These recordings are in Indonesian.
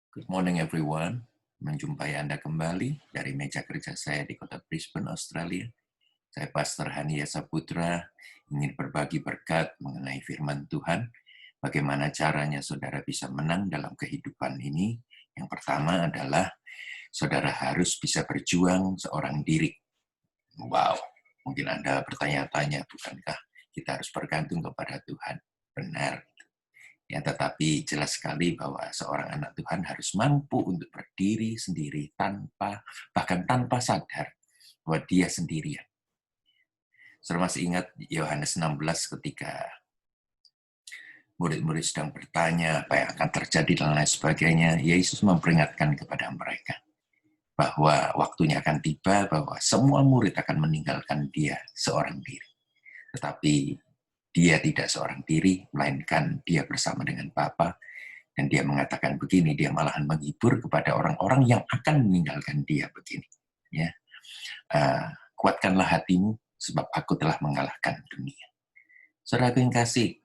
Good morning everyone. Menjumpai Anda kembali dari meja kerja saya di kota Brisbane, Australia. Saya Pastor Hania Saputra ingin berbagi berkat mengenai firman Tuhan. Bagaimana caranya saudara bisa menang dalam kehidupan ini? Yang pertama adalah saudara harus bisa berjuang seorang diri. Wow, mungkin Anda bertanya-tanya, bukankah kita harus bergantung kepada Tuhan? Benar. Ya, tetapi jelas sekali bahwa seorang anak Tuhan harus mampu untuk berdiri sendiri bahkan tanpa sadar bahwa dia sendirian. Saudara masih ingat Yohanes 16 ketika murid-murid sedang bertanya apa yang akan terjadi dan lain sebagainya. Yesus memperingatkan kepada mereka bahwa waktunya akan tiba bahwa semua murid akan meninggalkan dia seorang diri. Tetapi dia tidak seorang diri, melainkan dia bersama dengan Bapa. Dan dia mengatakan begini, dia malahan menghibur kepada orang-orang yang akan meninggalkan dia begini. Ya, kuatkanlah hatimu, sebab aku telah mengalahkan dunia. Saudara yang kasih,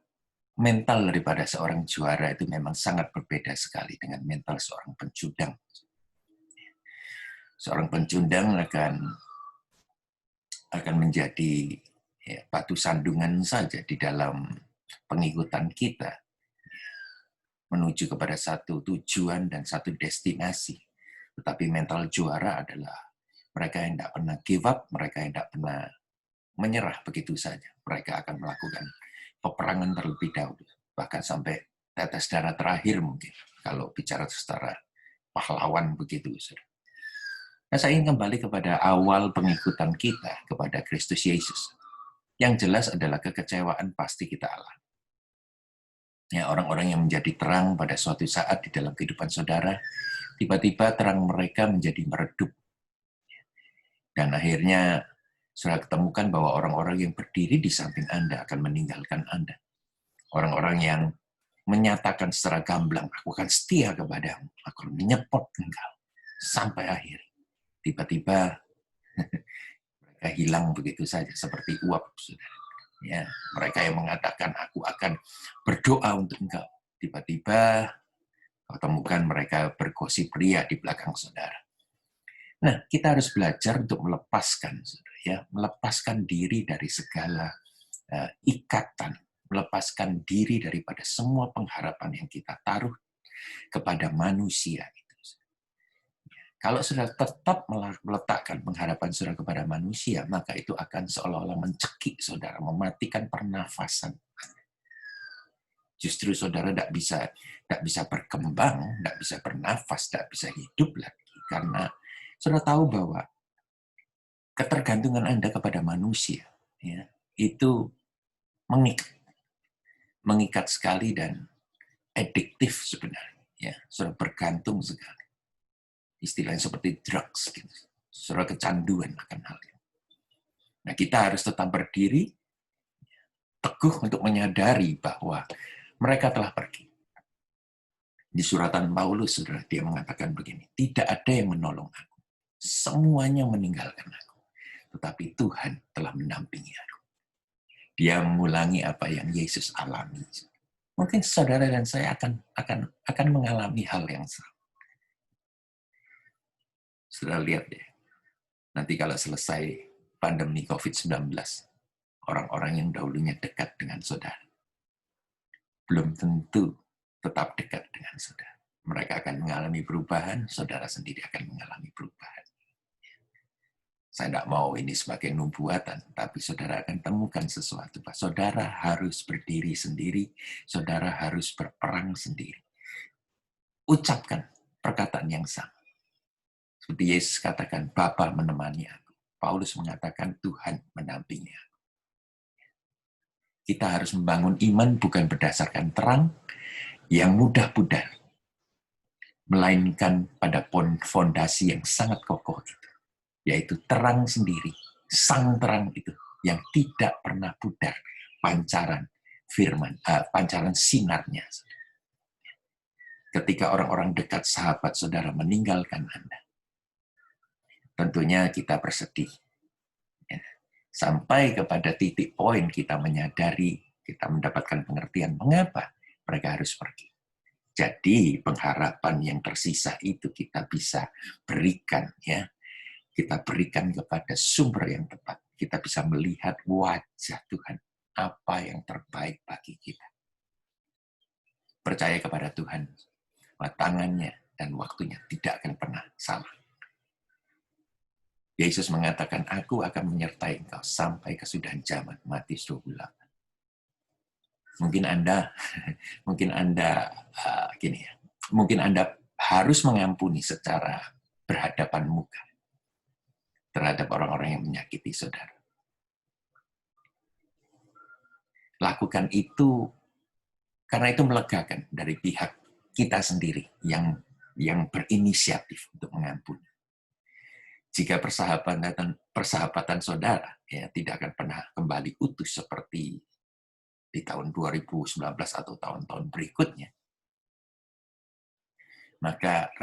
mental daripada seorang juara itu memang sangat berbeda sekali dengan mental seorang pencundang. Seorang pencundang akan menjadi batu sandungan saja di dalam pengikutan kita menuju kepada satu tujuan dan satu destinasi. Tetapi mental juara adalah mereka yang tidak pernah give up, mereka yang tidak pernah menyerah begitu saja. Mereka akan melakukan peperangan terlebih dahulu, bahkan sampai tetes darah terakhir mungkin, kalau bicara secara pahlawan begitu. Nah, saya ingin kembali kepada awal pengikutan kita kepada Kristus Yesus. Yang jelas adalah kekecewaan pasti kita alami. Ya, orang-orang yang menjadi terang pada suatu saat di dalam kehidupan saudara, tiba-tiba terang mereka menjadi meredup. Dan akhirnya saudara ketemukan bahwa orang-orang yang berdiri di samping Anda akan meninggalkan Anda. Orang-orang yang menyatakan secara gamblang, aku akan setia kepadamu, aku akan menyepot engkau sampai akhir. Tiba-tiba mereka hilang begitu saja, seperti uap, saudara. Ya, mereka yang mengatakan, aku akan berdoa untuk engkau. Tiba-tiba kau temukan mereka bergosip ria di belakang saudara. Nah, kita harus belajar untuk melepaskan, saudara, ya, melepaskan diri dari segala ikatan, melepaskan diri daripada semua pengharapan yang kita taruh kepada manusia. Kalau saudara tetap meletakkan pengharapan saudara kepada manusia, maka itu akan seolah-olah mencekik saudara, mematikan pernafasan. Justru saudara tidak bisa berkembang, tidak bisa bernafas, tidak bisa hidup lagi. Karena saudara tahu bahwa ketergantungan Anda kepada manusia, ya, itu mengikat sekali dan adiktif sebenarnya. Ya, saudara bergantung sekali. Istilahnya seperti drugs, gitu. Saudara kecanduan akan hal itu. Nah, kita harus tetap berdiri, teguh untuk menyadari bahwa mereka telah pergi. Di suratan Paulus, saudara, dia mengatakan begini, tidak ada yang menolong aku. Semuanya meninggalkan aku. Tetapi Tuhan telah mendampingi aku. Dia mengulangi apa yang Yesus alami. Mungkin saudara dan saya akan mengalami hal yang sama. Saudara lihat deh, nanti kalau selesai pandemi COVID-19, orang-orang yang dahulunya dekat dengan saudara, belum tentu tetap dekat dengan saudara. Mereka akan mengalami perubahan, saudara sendiri akan mengalami perubahan. Saya tidak mau ini sebagai nubuatan, tapi saudara akan temukan sesuatu. Saudara harus berdiri sendiri, saudara harus berperang sendiri. Ucapkan perkataan yang sama. Seperti Yesus katakan, Bapa menemani aku. Paulus mengatakan, Tuhan mendampingi aku. Kita harus membangun iman bukan berdasarkan terang yang mudah pudar, melainkan pada fondasi yang sangat kokoh itu, yaitu terang sendiri, sang terang itu yang tidak pernah pudar pancaran pancaran sinarnya. Ketika orang-orang dekat sahabat saudara meninggalkan Anda, tentunya kita bersedih. Sampai kepada titik poin kita menyadari, kita mendapatkan pengertian mengapa mereka harus pergi. Jadi pengharapan yang tersisa itu kita bisa berikan, ya. Kita berikan kepada sumber yang tepat. Kita bisa melihat wajah Tuhan, apa yang terbaik bagi kita. Percaya kepada Tuhan, bahwa tangannya dan waktunya tidak akan pernah salah. Yesus mengatakan, aku akan menyertai engkau sampai kesudahan zaman. Matius 28. Mungkin Anda gini ya, mungkin Anda harus mengampuni secara berhadapan muka terhadap orang-orang yang menyakiti saudara. Lakukan itu karena itu melegakan dari pihak kita sendiri yang berinisiatif untuk mengampuni. Jika persahabatan saudara ya tidak akan pernah kembali utuh seperti di tahun 2019 atau tahun-tahun berikutnya, maka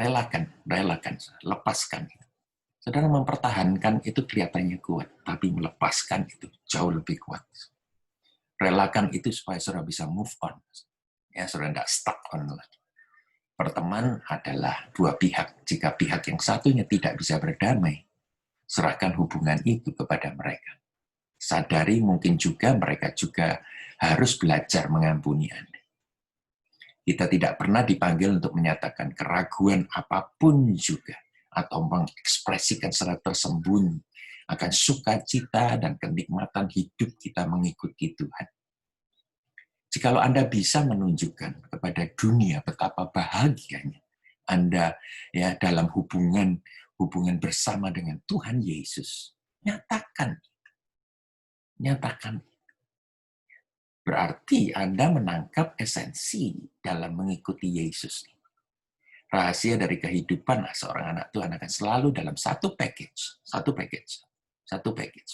lepaskan. Saudara mempertahankan itu kelihatannya kuat, tapi melepaskan itu jauh lebih kuat. Relakan itu supaya saudara bisa move on. Ya, saudara tidak stuck on lagi. Pertemanan adalah dua pihak. Jika pihak yang satunya tidak bisa berdamai, serahkan hubungan itu kepada mereka. Sadari mungkin juga mereka juga harus belajar mengampuni Anda. Kita tidak pernah dipanggil untuk menyatakan keraguan apapun juga, atau mengekspresikan secara tersembunyi akan sukacita dan kenikmatan hidup kita mengikuti Tuhan. Jikalau Anda bisa menunjukkan kepada dunia betapa bahagianya Anda ya dalam hubungan bersama dengan Tuhan Yesus, nyatakan. Berarti Anda menangkap esensi dalam mengikuti Yesus. Rahasia dari kehidupan seorang anak Tuhan akan selalu dalam satu package,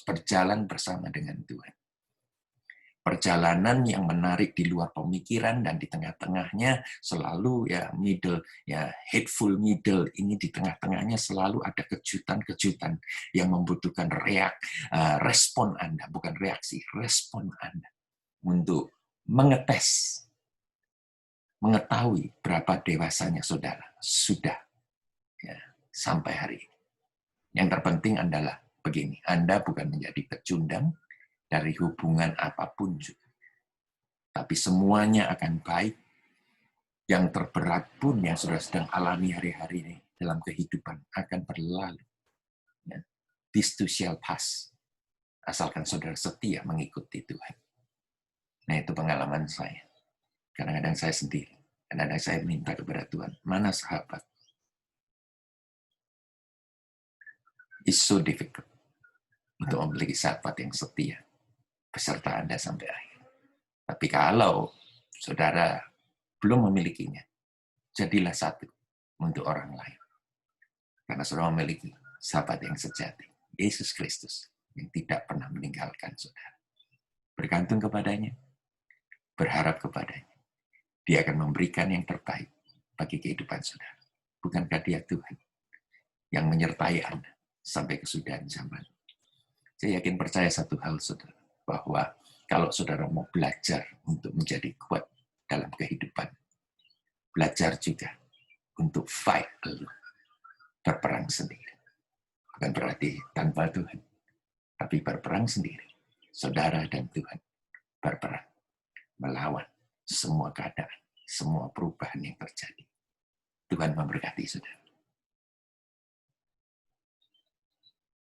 berjalan bersama dengan Tuhan. Perjalanan yang menarik di luar pemikiran dan di tengah-tengahnya selalu hateful middle ini di tengah-tengahnya selalu ada kejutan-kejutan yang membutuhkan respon Anda, bukan reaksi, respon Anda untuk mengetahui berapa dewasanya saudara sudah sampai hari ini. Yang terpenting adalah begini, Anda bukan menjadi pecundang dari hubungan apapun juga. Tapi semuanya akan baik. Yang terberat pun yang saudara sedang alami hari-hari ini dalam kehidupan akan berlalu. This too shall pass. Asalkan saudara setia mengikuti Tuhan. Nah, itu pengalaman saya. Kadang-kadang saya sendiri. Kadang-kadang saya minta kepada Tuhan, mana sahabat? It's so difficult untuk memiliki sahabat yang setia beserta Anda sampai akhir. Tapi kalau saudara belum memilikinya, jadilah satu untuk orang lain. Karena saudara memiliki sahabat yang sejati, Yesus Kristus, yang tidak pernah meninggalkan saudara. Bergantung kepadanya, berharap kepadanya. Dia akan memberikan yang terbaik bagi kehidupan saudara. Bukankah Dia Tuhan yang menyertai Anda sampai kesudahan zaman? Saya yakin percaya satu hal, saudara, bahwa kalau saudara mau belajar untuk menjadi kuat dalam kehidupan, belajar juga untuk fight alone, berperang sendiri. Bukan berarti tanpa Tuhan, tapi berperang sendiri. Saudara dan Tuhan berperang, melawan semua keadaan, semua perubahan yang terjadi. Tuhan memberkati saudara.